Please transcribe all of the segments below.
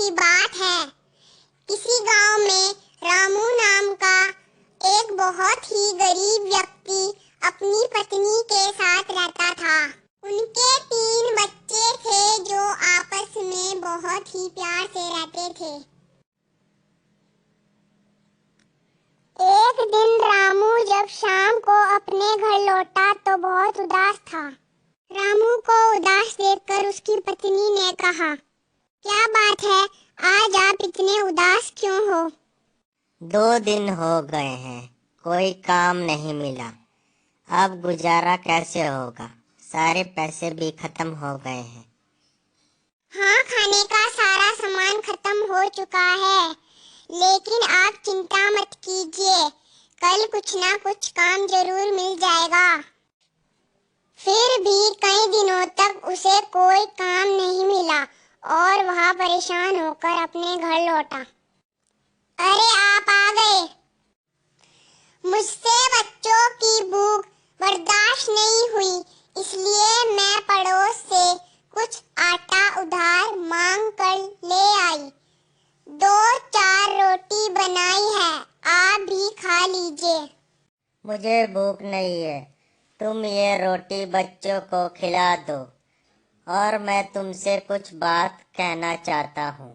की बात है। किसी गांव में रामू नाम का एक बहुत ही गरीब व्यक्ति अपनी पत्नी के साथ रहता था। उनके 3 बच्चे थे जो आपस में बहुत ही प्यार से रहते थे। एक दिन रामू जब शाम को अपने घर लौटा तो बहुत उदास था। रामू को उदास देखकर उसकी पत्नी ने कहा, क्या बात है, आज आप इतने उदास क्यों हो? 2 दिन हो गए हैं, कोई काम नहीं मिला। अब गुजारा कैसे होगा? सारे पैसे भी खत्म हो गए हैं। हाँ, खाने का सारा सामान खत्म हो चुका है, लेकिन आप चिंता मत कीजिए, कल कुछ ना कुछ काम जरूर मिल जाएगा। फिर भी कई दिनों तक उसे कोई काम नहीं मिला और वह परेशान होकर अपने घर लौटा। अरे, आप आ गए। मुझसे बच्चों की भूख बर्दाश्त नहीं हुई, इसलिए मैं पड़ोस से कुछ आटा उधार मांग कर ले आई। 2-4 रोटी बनाई है, आप भी खा लीजिए। मुझे भूख नहीं है, तुम ये रोटी बच्चों को खिला दो। और मैं तुमसे कुछ बात कहना चाहता हूँ।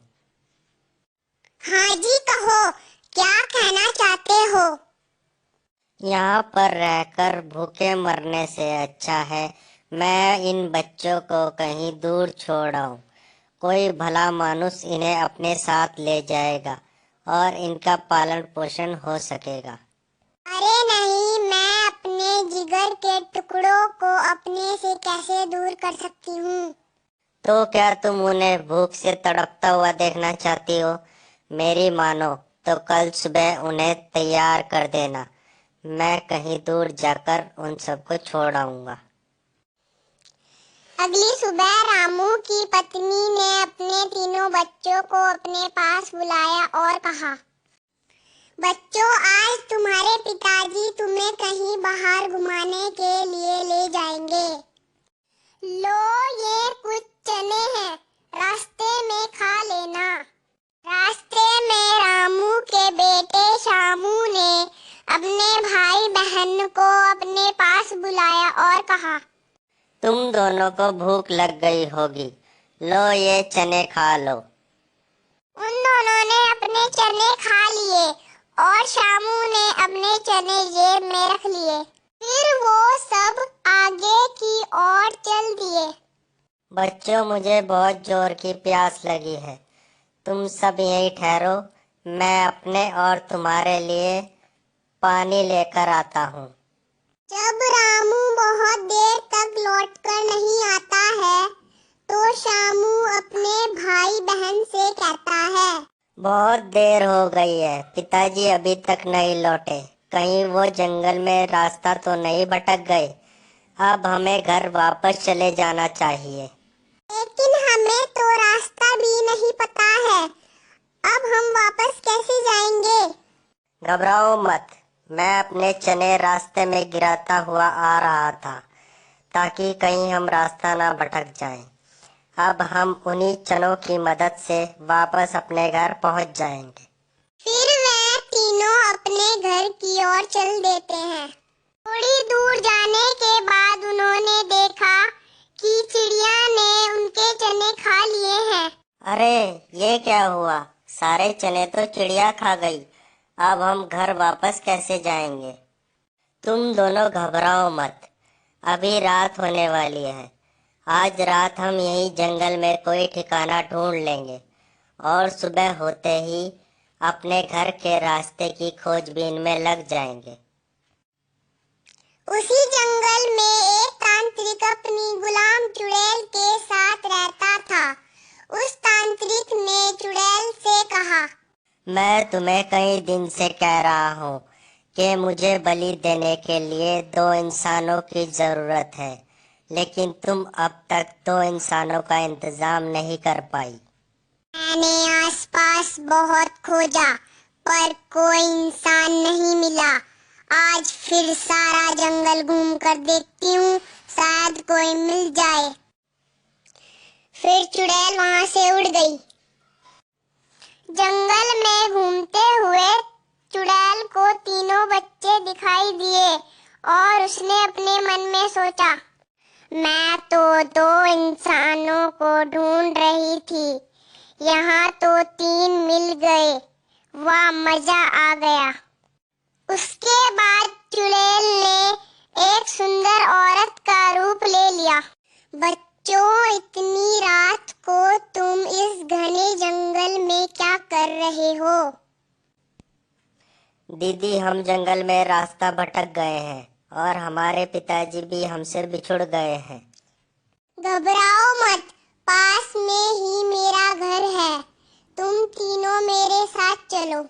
हाँ जी, कहो, क्या कहना चाहते हो? यहाँ पर रहकर भूखे मरने से अच्छा है मैं इन बच्चों को कहीं दूर छोड़ आऊं। कोई भला मानुस इन्हें अपने साथ ले जाएगा और इनका पालन पोषण हो सकेगा। अरे नहीं, मैं अपने जिगर के टुकड़ों को अपने से कैसे दूर कर सकती हूँ? तो क्या तुम उन्हें भूख से तड़पता हुआ देखना चाहती हो? मेरी मानो तो कल सुबह उन्हें तैयार कर देना, मैं कहीं दूर जाकर उन सबको छोड़ आऊंगा। अगली सुबह रामू की पत्नी ने अपने तीनों बच्चों को अपने पास बुलाया और कहा, बच्चों, आज तुम्हारे पिताजी तुम्हें कहीं बाहर घुमाने के लिए ले जाएंगे। लो, ये कुछ चने हैं, रास्ते में खा लेना। रास्ते में रामू के बेटे शामू ने अपने भाई बहन को अपने पास बुलाया और कहा, तुम दोनों को भूख लग गई होगी, लो ये चने खा लो। उन दोनों ने अपने चने खा लिए और शामू ने अपने चने जेब में रख लिए। फिर वो सब आगे की ओर चल दिए। बच्चों, मुझे बहुत जोर की प्यास लगी है, तुम सब यहीं ठहरो, मैं अपने और तुम्हारे लिए पानी लेकर आता हूँ। जब रामू बहुत देर तक लौटकर नहीं आता है, तो शामू अपने भाई बहन से कहता है, बहुत देर हो गई है, पिताजी अभी तक नहीं लौटे, कहीं वो जंगल में रास्ता तो नहीं भटक गए। अब हमें घर वापस चले जाना चाहिए। लेकिन हमें तो रास्ता भी नहीं पता है, अब हम वापस कैसे जाएंगे? घबराओ मत, मैं अपने चने रास्ते में गिराता हुआ आ रहा था ताकि कहीं हम रास्ता ना भटक जाएं। अब हम उन्हीं चनों की मदद से वापस अपने घर पहुंच जाएंगे। फिर वे तीनों अपने घर की ओर चल देते हैं। थोड़ी दूर जाने के बाद उन्होंने देखा कि चिड़िया ने उनके चने खा लिए हैं। अरे, ये क्या हुआ? सारे चने तो चिड़िया खा गई, अब हम घर वापस कैसे जाएंगे? तुम दोनों घबराओ मत, अभी रात होने वाली है। आज रात हम यहीं जंगल में कोई ठिकाना ढूंढ लेंगे और सुबह होते ही अपने घर के रास्ते की खोजबीन में लग जाएंगे। उसी जंगल में एक तांत्रिक अपनी गुलाम चुड़ैल के साथ रहता था। उस तांत्रिक ने चुड़ैल से कहा, मैं तुम्हें कई दिन से कह रहा हूँ कि मुझे बलि देने के लिए 2 इंसानों की जरूरत है, लेकिन तुम अब तक 2 इंसानों का इंतजाम नहीं कर पाई। मैंने आसपास बहुत खोजा पर कोई इंसान नहीं मिला। आज फिर सारा जंगल घूम कर देखती हूँ, शायद कोई मिल जाए। फिर चुड़ैल वहां से उड़ गई। जंगल में घूमते हुए चुड़ैल को तीनों बच्चे दिखाई दिए और उसने अपने मन में सोचा, मैं तो दो इंसानों को ढूंढ रही थी, यहाँ तो तीन मिल गए, वाह मजा आ गया। उसके बाद चुड़ैल ने एक सुंदर औरत का रूप ले लिया। बच्चों, इतनी रात को तुम इस घने जंगल में क्या कर रहे हो? दीदी, हम जंगल में रास्ता भटक गए हैं और हमारे पिताजी भी हमसे बिछुड़ गए हैं। घबराओ मत, पास में ही मेरा घर है, तुम तीनों मेरे साथ चलो।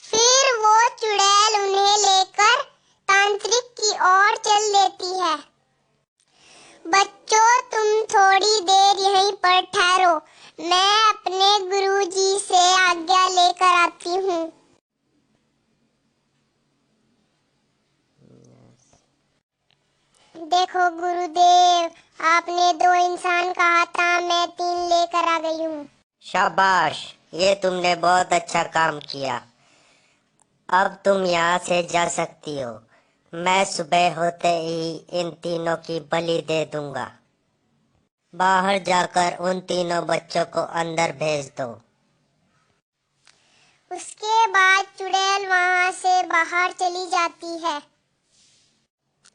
फिर वो चुड़ैल उन्हें लेकर तांत्रिक की ओर चल देती है। बच्चों, तुम थोड़ी देर यहीं पर ठहरो, मैं अपने गुरुजी से आज्ञा लेकर आती हूँ। देखो गुरुदेव, आपने दो इंसान कहा था, मैं तीन लेकर आ गई हूँ। शाबाश, ये तुमने बहुत अच्छा काम किया। अब तुम यहाँ से जा सकती हो। मैं सुबह होते ही इन तीनों की बलि दे दूंगा। बाहर जाकर उन तीनों बच्चों को अंदर भेज दो। उसके बाद चुड़ैल वहाँ से बाहर चली जाती है।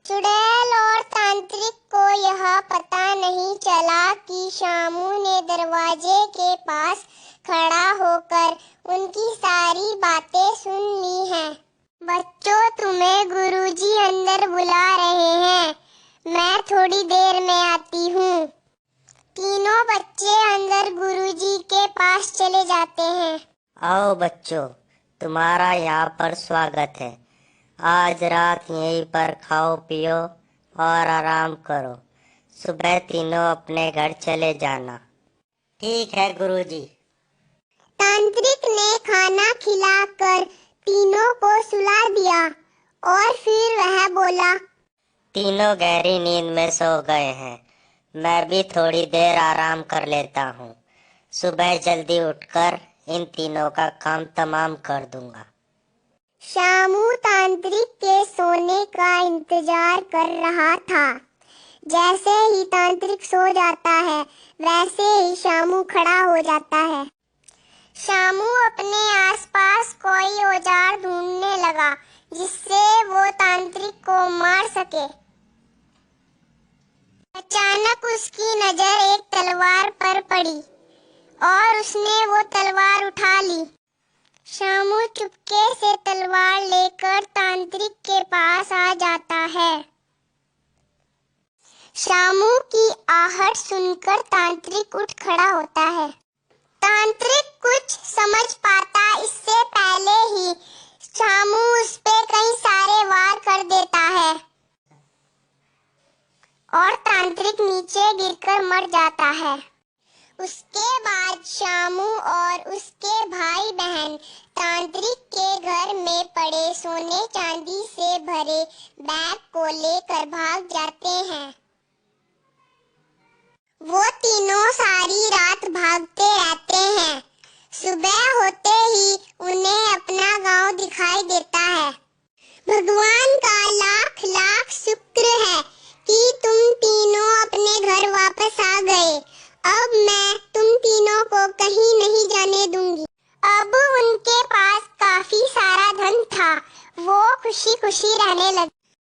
चुड़ैल और तांत्रिक को यह पता नहीं चला कि शामू ने दरवाजे के पास खड़ा होकर उनकी सारी बातें सुन ली हैं। बच्चों, तुम्हें गुरुजी अंदर बुला रहे हैं, मैं थोड़ी देर में आती हूँ। तीनों बच्चे अंदर गुरुजी के पास चले जाते हैं। आओ बच्चों, तुम्हारा यहाँ पर स्वागत है। आज रात यहीं पर खाओ पियो और आराम करो। सुबह तीनों अपने घर चले जाना। ठीक है गुरुजी। तांत्रिक ने खाना खिलाकर तीनों को सुला दिया और फिर वह बोला, तीनों गहरी नींद में सो गए हैं, मैं भी थोड़ी देर आराम कर लेता हूँ। सुबह जल्दी उठकर इन तीनों का काम तमाम कर दूंगा। शामू तांत्रिक के सोने का इंतजार कर रहा था। जैसे ही तांत्रिक सो जाता है, वैसे ही शामू खड़ा हो जाता है। शामू अपने आसपास कोई औजार ढूंढने लगा जिससे वो तांत्रिक को मार सके। अचानक उसकी नजर एक तलवार पर पड़ी और उसने वो तलवार उठा ली। शामू चुपके से तलवार लेकर तांत्रिक के पास आ जाता है। शामू की आहट सुनकर तांत्रिक उठ खड़ा होता है। तांत्रिक कुछ समझ पाता इससे पहले ही शामू उस पे कई सारे वार कर देता है और तांत्रिक नीचे गिरकर मर जाता है। उसके बाद शामू और उसके भाई बहन तांत्रिक के घर में पड़े सोने चांदी से भरे बैग को लेकर भाग जाते हैं। वो तीनों सारी रात भागते रहते हैं। सुबह होते ही उन्हें अपना गांव दिखाई देता है। भगवान का लाख लाख शुक्र है कि तुम तीनों अपने घर वापस आ गए। अब मैं तुम तीनों को कहीं नहीं जाने दूंगी। अब उनके पास काफी सारा धन था। वो खुशी खुशी रहने लगे।